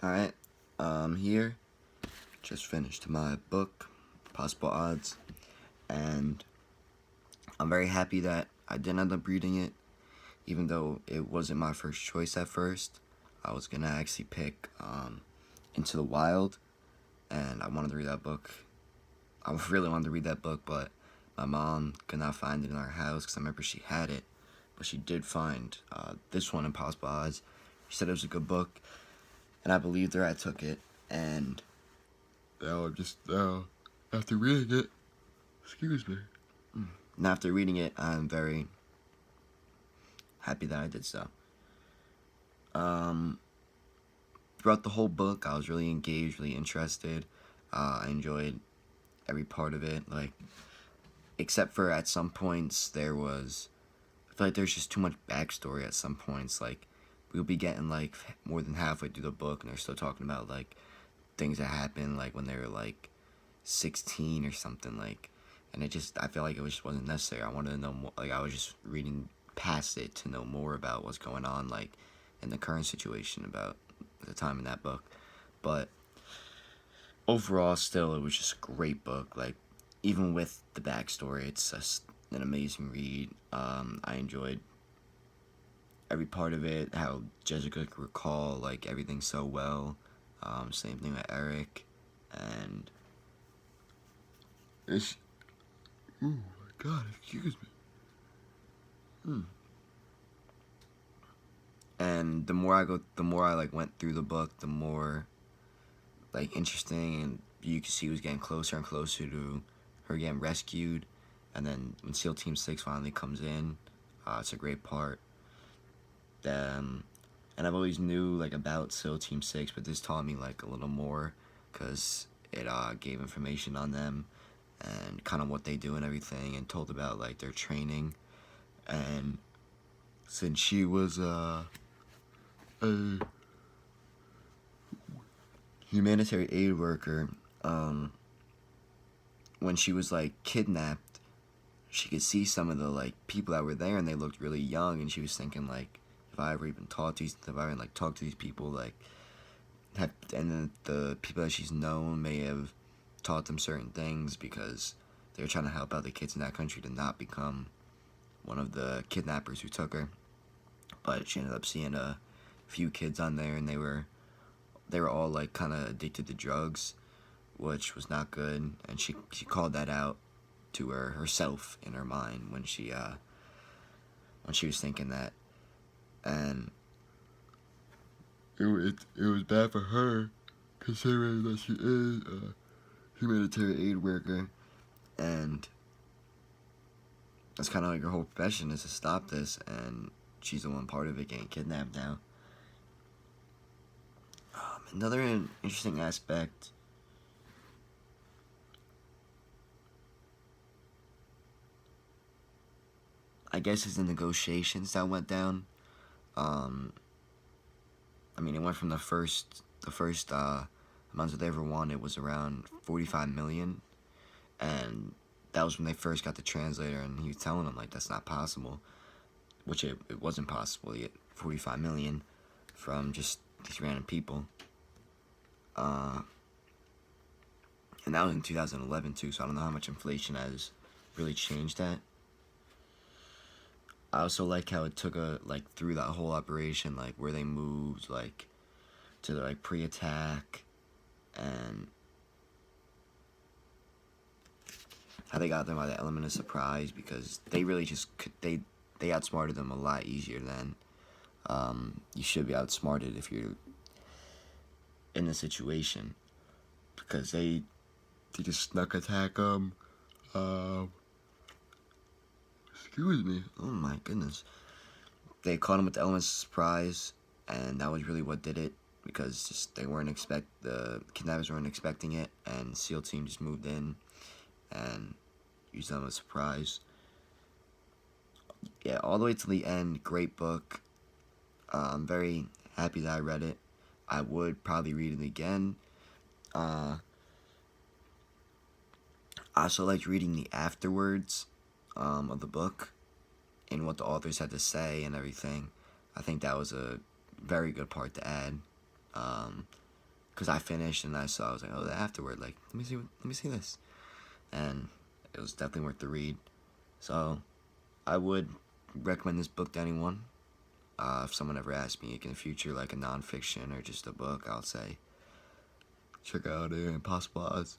Alright, here, just finished my book, Possible Odds, and I'm very happy that I didn't end up reading it, even though it wasn't my first choice at first. I was gonna actually pick, Into the Wild, and I wanted to read that book. I really wanted to read that book, but my mom could not find it in our house, because I remember she had it, but she did find, this one, Impossible Odds. She said it was a good book, and I believed her. I took it, and now I'm just, after reading it, excuse me. And after reading it, I'm very happy that I did so. Throughout the whole book, I was really engaged, really interested. I enjoyed every part of it, like, except for at some points I feel like there's just too much backstory at some points. Like, we'll be getting, like, more than halfway through the book, and they're still talking about, like, things that happened, like, when they were, like, 16 or something, like, and I feel like it just wasn't necessary. I wanted to know more, like, I was just reading past it to know more about what's going on, like, in the current situation about the time in that book. But overall, still, it was just a great book. Like, even with the backstory, it's just an amazing read. I enjoyed every part of it, how Jessica could recall, like, everything so well. Same thing with Eric, and it's, oh my god, excuse me. And the more I like went through the book, the more like interesting, and you could see it was getting closer and closer to her getting rescued. And then when SEAL Team 6 finally comes in, it's a great part. And I've always knew like about SEAL Team 6, but this taught me like a little more, because it gave information on them and kind of what they do and everything, and told about like their training. And since she was a humanitarian aid worker, when she was like kidnapped, she could see some of the like people that were there, and they looked really young, and she was thinking like, if I ever even talked to these, if I ever like talked to these people, like, and then the people that she's known may have taught them certain things, because they were trying to help out the kids in that country to not become one of the kidnappers who took her. But she ended up seeing a few kids on there, and they were all like kind of addicted to drugs, which was not good, and she called that out to herself in her mind when she was thinking that. And it was bad for her, considering that she is a humanitarian aid worker, and that's kind of like her whole profession, is to stop this, and she's the one part of it getting kidnapped now. Another interesting aspect, I guess, is the negotiations that went down. I mean, it went from the first amount that they ever won. It was around 45 million, and that was when they first got the translator, and he was telling them like that's not possible, which it wasn't possible to get 45 million from just these random people. And that was in 2011 too, so I don't know how much inflation has really changed that. I also like how it took through that whole operation, like where they moved like to the like pre-attack, and how they got them by the element of surprise, because they really just they outsmarted them a lot easier than you should be outsmarted if you're in the situation, because they just snuck attack them. Excuse me. Oh my goodness. They caught him with the elements of surprise, and that was really what did it, because just the kidnappers weren't expecting it, and SEAL team just moved in and used them as a surprise. Yeah, all the way to the end, great book. I'm very happy that I read it. I would probably read it again. I also liked reading the afterwards of the book, and what the authors had to say and everything. I think that was a very good part to add. because I finished and I saw, I was like, oh, the afterword, like, let me see this, and it was definitely worth the read. So I would recommend this book to anyone. If someone ever asked me in the future, like a nonfiction or just a book, I'll say check out Impossible Odds.